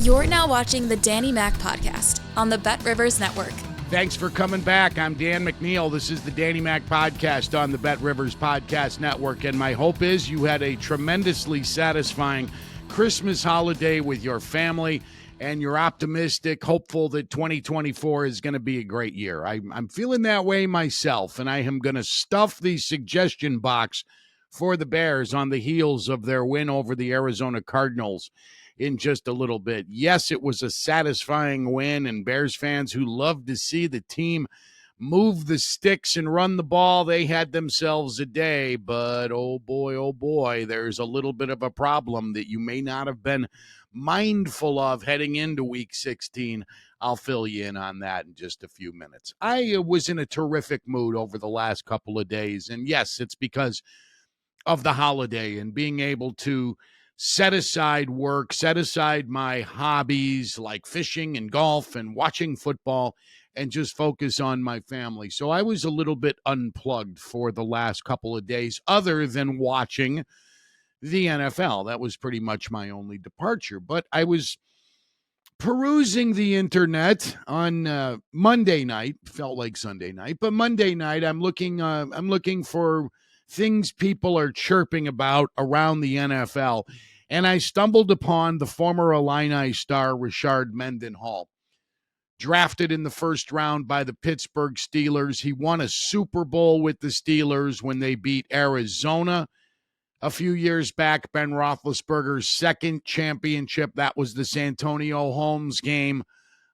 You're now watching the Danny Mac Podcast on the Bet Rivers Network. Thanks for coming back. I'm Dan McNeil. This is the Danny Mac Podcast on the Bet Rivers Podcast Network, and my hope is you had a tremendously satisfying Christmas holiday with your family, and you're optimistic, hopeful that 2024 is going to be a great year. I'm feeling that way myself, and I am going to stuff the suggestion box for the Bears on the heels of their win over the Arizona Cardinals in just a little bit. Yes, it was a satisfying win, and Bears fans who love to see the team move the sticks and run the ball, they had themselves a day. But oh boy, there's a little bit of a problem that you may not have been mindful of heading into Week 16. I'll fill you in on that in just a few minutes. I was in a terrific mood over the last couple of days, and yes, it's because of the holiday and being able to set aside work, set aside my hobbies like fishing and golf and watching football, and just focus on my family. So I was a little bit unplugged for the last couple of days, other than watching the NFL. That was pretty much my only departure. But I was perusing the internet on Monday night. Felt like Sunday night, but Monday night I'm looking for things people are chirping about around the NFL. And I stumbled upon the former Illini star, Rashard Mendenhall, drafted in the first round by the Pittsburgh Steelers. He won a Super Bowl with the Steelers when they beat Arizona a few years back. Ben Roethlisberger's second championship, that was the Santonio Holmes game.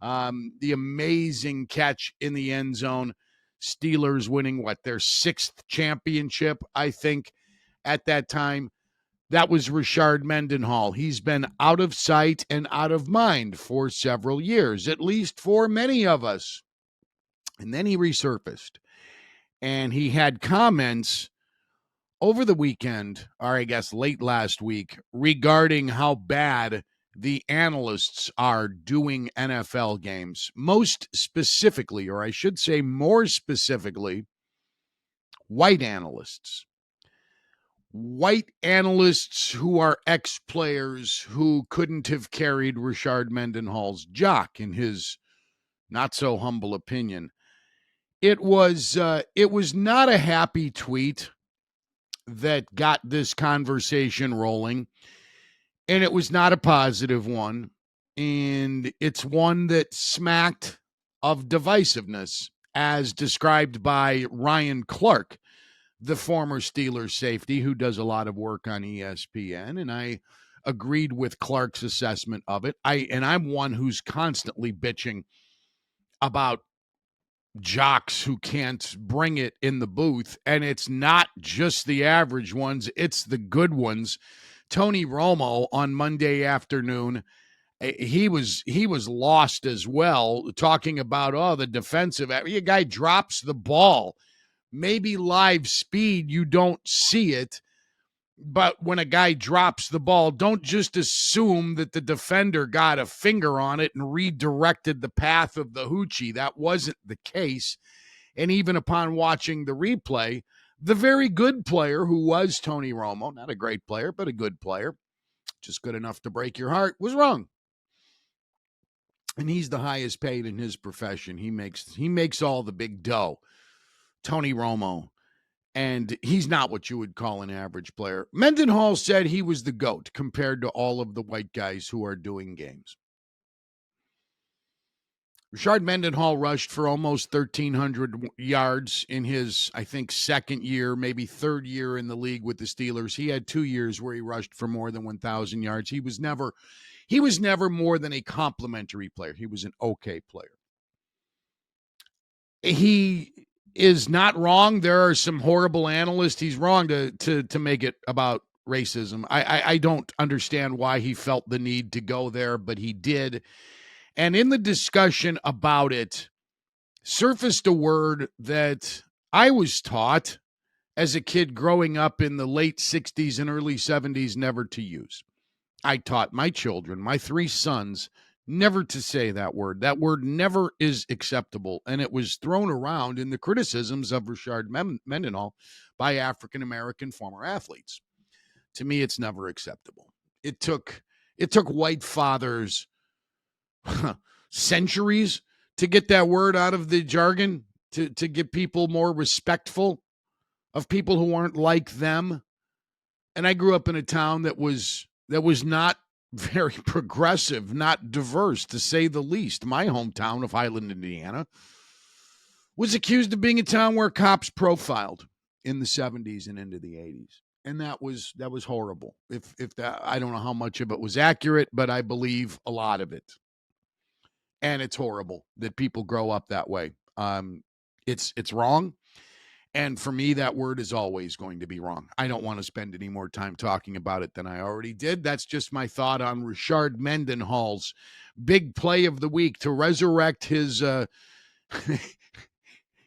The amazing catch in the end zone. Steelers winning, their sixth championship, I think, at that time. That was Rashard Mendenhall. He's been out of sight and out of mind for several years, at least for many of us. And then he resurfaced, and he had comments over the weekend, or I guess late last week, regarding how bad the analysts are doing NFL games. Most specifically, or I should say more specifically, white analysts. White analysts who are ex-players who couldn't have carried Rashard Mendenhall's jock, in his not-so-humble opinion. It was not a happy tweet that got this conversation rolling, and it was not a positive one, and it's one that smacked of divisiveness, as described by Ryan Clark, the former Steelers safety who does a lot of work on ESPN, and I agreed with Clark's assessment of it. I'm one who's constantly bitching about jocks who can't bring it in the booth, and it's not just the average ones, it's the good ones. Tony Romo on Monday afternoon, he was lost as well, talking about the defensive. A guy drops the ball. Maybe live speed, you don't see it, but when a guy drops the ball, don't just assume that the defender got a finger on it and redirected the path of the hoochie. That wasn't the case. And even upon watching the replay, the very good player, who was Tony Romo, not a great player, but a good player, just good enough to break your heart, was wrong. And he's the highest paid in his profession. He makes all the big dough. Tony Romo, and he's not what you would call an average player. Mendenhall said he was the GOAT compared to all of the white guys who are doing games. Rashard Mendenhall rushed for almost 1,300 yards in his, I think, second year, maybe third year in the league with the Steelers. He had 2 years where he rushed for more than 1,000 yards. He was never more than a complimentary player. He was an okay player. He is not wrong. There are some horrible analysts. He's wrong to make it about racism. I don't understand why he felt the need to go there, but he did. And in the discussion about it, surfaced a word that I was taught as a kid growing up in the late 60s and early 70s never to use. I taught my children, my 3 sons, never to say that word. That word never is acceptable, and it was thrown around in the criticisms of Rashard Mendenhall by African-American former athletes. To me, it's never acceptable. It took white fathers centuries to get that word out of the jargon, to get people more respectful of people who aren't like them. And I grew up in a town that was not very progressive, not diverse, to say the least. My hometown of Highland, Indiana, was accused of being a town where cops profiled in the 70s and into the 80s. And that was horrible. If that, I don't know how much of it was accurate, but I believe a lot of it. And it's horrible that people grow up that way. It's wrong. And for me, that word is always going to be wrong. I don't want to spend any more time talking about it than I already did. That's just my thought on Rashard Mendenhall's big play of the week to resurrect his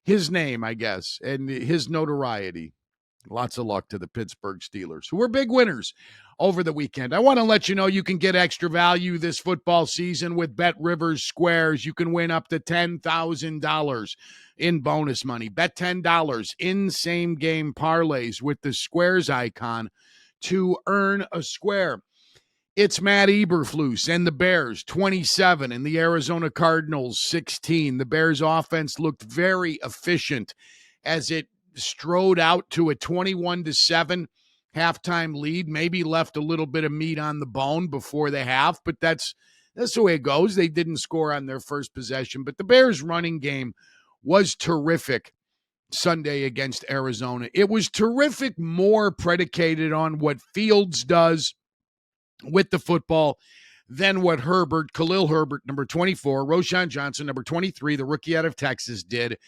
his name, I guess, and his notoriety. Lots of luck to the Pittsburgh Steelers, who were big winners over the weekend. I want to let you know you can get extra value this football season with Bet Rivers Squares. You can win up to $10,000 in bonus money. Bet $10 in same-game parlays with the Squares icon to earn a square. It's Matt Eberflus and the Bears, 27, and the Arizona Cardinals, 16. The Bears' offense looked very efficient as it strode out to a 21-7 halftime lead, maybe left a little bit of meat on the bone before the half, but that's the way it goes. They didn't score on their first possession, but the Bears' running game was terrific Sunday against Arizona. It was terrific, more predicated on what Fields does with the football than what Khalil Herbert, number 24, Roschon Johnson, number 23, the rookie out of Texas, did.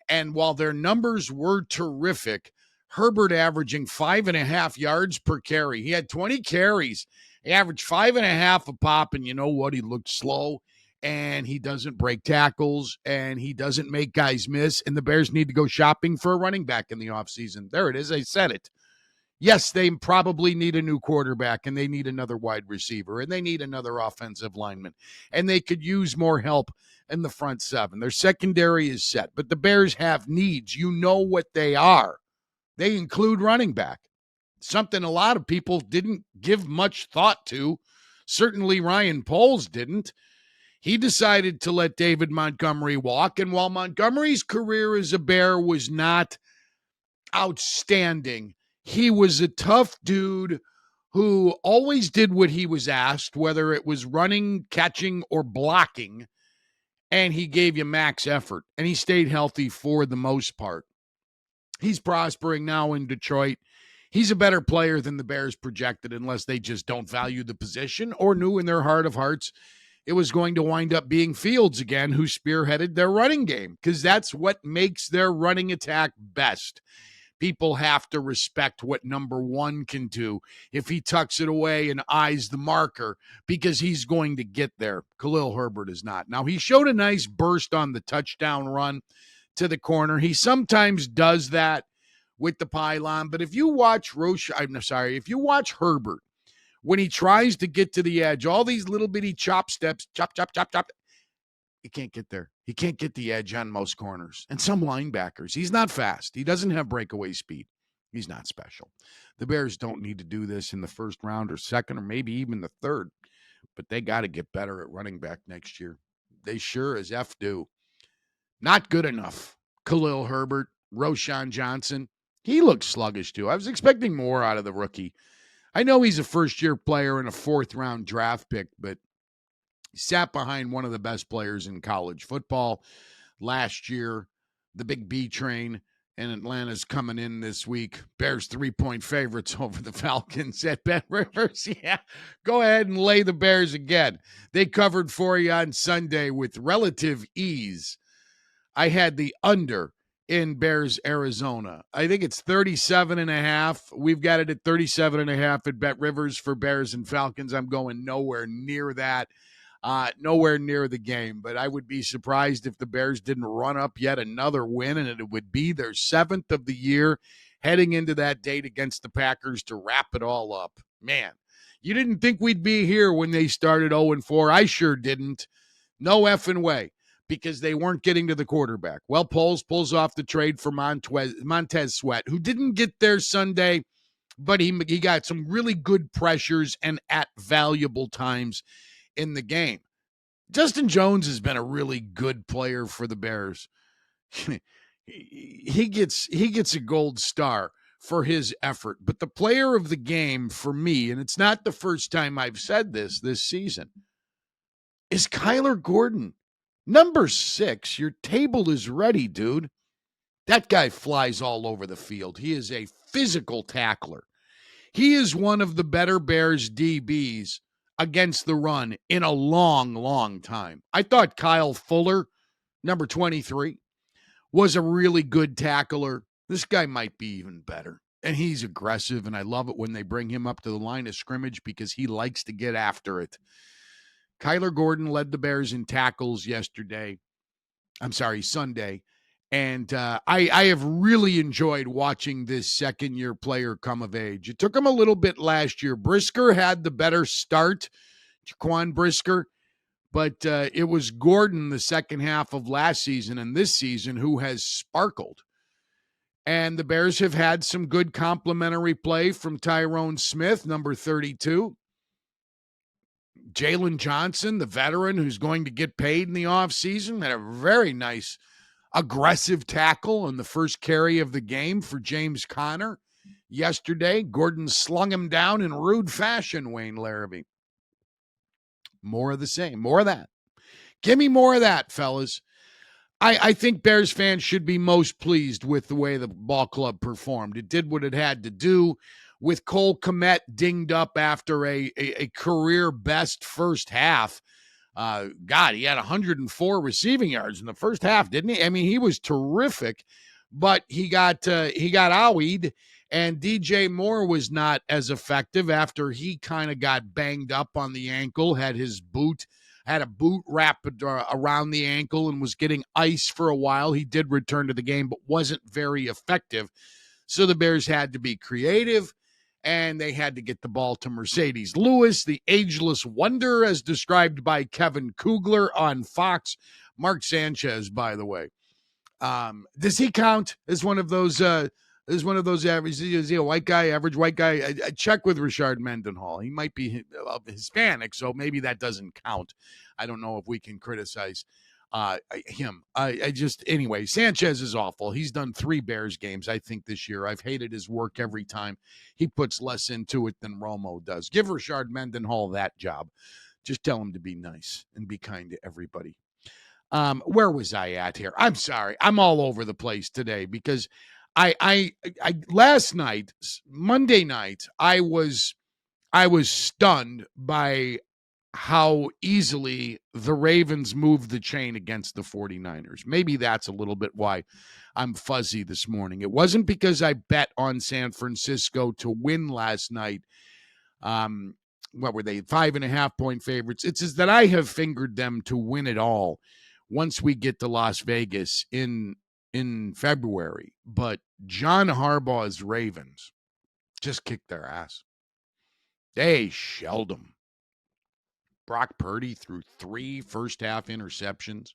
And while their numbers were terrific, Herbert averaging 5.5 yards per carry. He had 20 carries. He averaged 5.5 a pop, and you know what? He looked slow, and he doesn't break tackles, and he doesn't make guys miss, and the Bears need to go shopping for a running back in the offseason. There it is. I said it. Yes, they probably need a new quarterback, and they need another wide receiver, and they need another offensive lineman, and they could use more help in the front seven. Their secondary is set, but the Bears have needs. You know what they are. They include running back, something a lot of people didn't give much thought to. Certainly Ryan Poles didn't. He decided to let David Montgomery walk, and while Montgomery's career as a Bear was not outstanding, he was a tough dude who always did what he was asked, whether it was running, catching, or blocking, and he gave you max effort, and he stayed healthy for the most part. He's prospering now in Detroit. He's a better player than the Bears projected, unless they just don't value the position or knew in their heart of hearts it was going to wind up being Fields again, who spearheaded their running game, because that's what makes their running attack best. People have to respect what number one can do if he tucks it away and eyes the marker, because he's going to get there. Khalil Herbert is not. Now, he showed a nice burst on the touchdown run to the corner. He sometimes does that with the pylon, but if you watch if you watch Herbert, when he tries to get to the edge, all these little bitty chop steps, chop, chop, chop, chop, he can't get there. He can't get the edge on most corners. And some linebackers, he's not fast. He doesn't have breakaway speed. He's not special. The Bears don't need to do this in the first round or second or maybe even the third, but they got to get better at running back next year. They sure as F do. Not good enough. Khalil Herbert, Roschon Johnson, he looks sluggish too. I was expecting more out of the rookie. I know he's a first-year player and a fourth-round draft pick, but he sat behind one of the best players in college football last year, the Big B train, and Atlanta's coming in this week. Bears 3-point favorites over the Falcons at Bet Rivers. Yeah, go ahead and lay the Bears again. They covered for you on Sunday with relative ease. I had the under in Bears, Arizona. I think it's 37.5. We've got it at 37.5 at Bet Rivers for Bears and Falcons. I'm going nowhere near that. Nowhere near the game, but I would be surprised if the Bears didn't run up yet another win, and it would be their 7th of the year heading into that date against the Packers to wrap it all up. Man, you didn't think we'd be here when they started 0-4. I sure didn't. No effing way, because they weren't getting to the quarterback. Well, Poles pulls off the trade for Montez Sweat, who didn't get there Sunday, but he got some really good pressures and at valuable times in the game. Justin Jones has been a really good player for the Bears. he gets a gold star for his effort. But the player of the game for me, and it's not the first time I've said this season, is Kyler Gordon. Number 6, your table is ready, dude. That guy flies all over the field. He is a physical tackler. He is one of the better Bears DBs against the run in a long, long time. I thought Kyle Fuller, number 23, was a really good tackler. This guy might be even better. And he's aggressive, and I love it when they bring him up to the line of scrimmage because he likes to get after it. Kyler Gordon led the Bears in tackles Sunday. And I have really enjoyed watching this second-year player come of age. It took him a little bit last year. Brisker had the better start, Jaquan Brisker, but it was Gordon the second half of last season and this season who has sparkled. And the Bears have had some good complimentary play from Tyrone Smith, number 32. Jalen Johnson, the veteran who's going to get paid in the offseason, had a very nice aggressive tackle on the first carry of the game for James Conner yesterday. Gordon slung him down in rude fashion, Wayne Larrabee. More of the same. More of that. Give me more of that, fellas. I think Bears fans should be most pleased with the way the ball club performed. It did what it had to do. With Cole Kmet dinged up after a career best first half. God, he had 104 receiving yards in the first half, didn't he? I mean, he was terrific, but he got owied, and DJ Moore was not as effective after he kind of got banged up on the ankle, had a boot wrapped around the ankle and was getting ice for a while. He did return to the game, but wasn't very effective. So the Bears had to be creative, and they had to get the ball to Mercedes Lewis, the ageless wonder, as described by Kevin Kugler on Fox. Mark Sanchez, by the way. Does he count as one of those average? Is he a white guy, average white guy? I check with Richard Mendenhall. He might be Hispanic, so maybe that doesn't count. I don't know if we can criticize him. Anyway, Sanchez is awful. He's done 3 Bears games, I think, this year. I've hated his work every time. He puts less into it than Romo does. Give Richard Mendenhall that job. Just tell him to be nice and be kind to everybody. Where was I at here? I'm sorry. I'm all over the place today because I last night, Monday night, I was stunned by how easily the Ravens moved the chain against the 49ers. Maybe that's a little bit why I'm fuzzy this morning. It wasn't because I bet on San Francisco to win last night. What were they, 5.5 point favorites? It's just that I have fingered them to win it all once we get to Las Vegas in February. But John Harbaugh's Ravens just kicked their ass. They shelled them. Brock Purdy threw 3 first-half interceptions.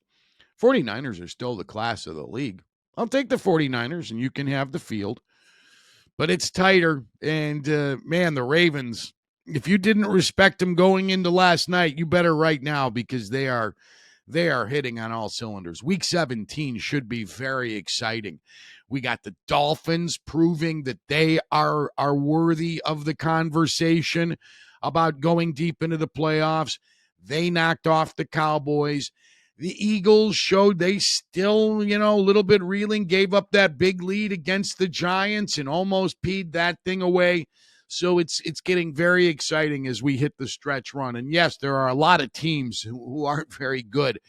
49ers are still the class of the league. I'll take the 49ers, and you can have the field. But it's tighter, and, man, the Ravens, if you didn't respect them going into last night, you better right now because they are hitting on all cylinders. Week 17 should be very exciting. We got the Dolphins proving that they are worthy of the conversation about going deep into the playoffs. They knocked off the Cowboys. The Eagles showed they still, a little bit reeling, gave up that big lead against the Giants and almost peed that thing away. So it's getting very exciting as we hit the stretch run. And yes, there are a lot of teams who aren't very good.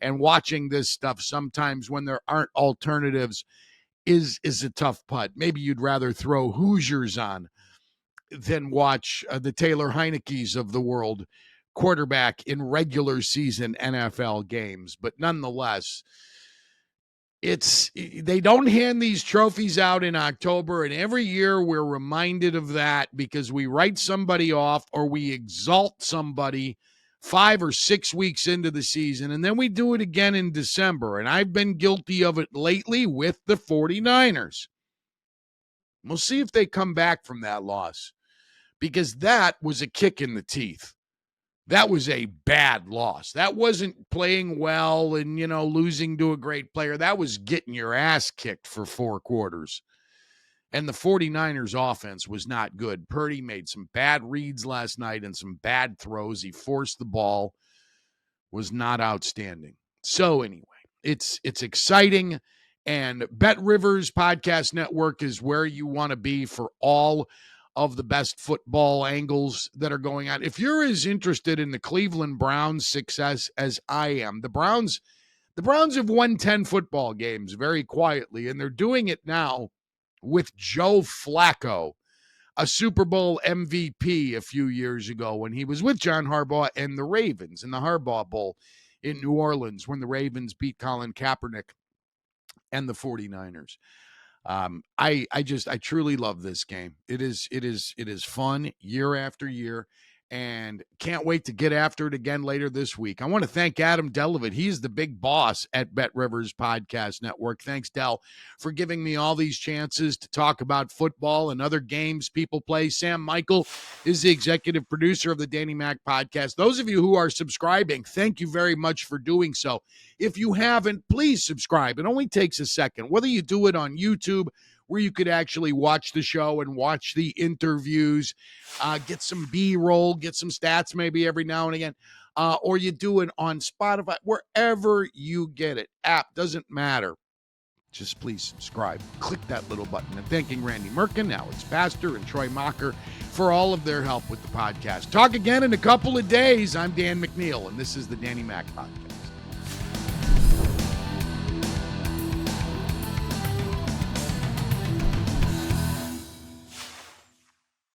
And watching this stuff sometimes when there aren't alternatives is a tough putt. Maybe you'd rather throw Hoosiers on than watch the Taylor Heineke's of the world quarterback in regular season NFL games. But nonetheless, they don't hand these trophies out in October, and every year we're reminded of that because we write somebody off or we exalt somebody 5 or 6 weeks into the season, and then we do it again in December. And I've been guilty of it lately with the 49ers. We'll see if they come back from that loss, because that was a kick in the teeth. That was a bad loss. That wasn't playing well and, losing to a great player. That was getting your ass kicked for 4 quarters. And the 49ers offense was not good. Purdy made some bad reads last night and some bad throws. He forced the ball, was not outstanding. So anyway, it's exciting. And Bet Rivers Podcast Network is where you want to be for all of the best football angles that are going on. If you're as interested in the Cleveland Browns' success as I am, the Browns have won 10 football games very quietly, and they're doing it now with Joe Flacco, a Super Bowl MVP a few years ago when he was with John Harbaugh and the Ravens in the Harbaugh Bowl in New Orleans when the Ravens beat Colin Kaepernick and the 49ers. I truly love this game. It is fun year after year, and can't wait to get after it again later this week. I want to thank Adam Delavid. He's the big boss at Bet Rivers Podcast Network. Thanks, Del, for giving me all these chances to talk about football and other games people play. Sam Michael is the executive producer of the Danny Mac Podcast. Those of you who are subscribing, thank you very much for doing so. If you haven't, please subscribe. It only takes a second. Whether you do it on YouTube, where you could actually watch the show and watch the interviews, get some B-roll, get some stats maybe every now and again, or you do it on Spotify, wherever you get it. App, doesn't matter. Just please subscribe. Click that little button. And thanking Randy Merkin, Alex Pastor, and Troy Mocker for all of their help with the podcast. Talk again in a couple of days. I'm Dan McNeil, and this is the Danny Mac Podcast.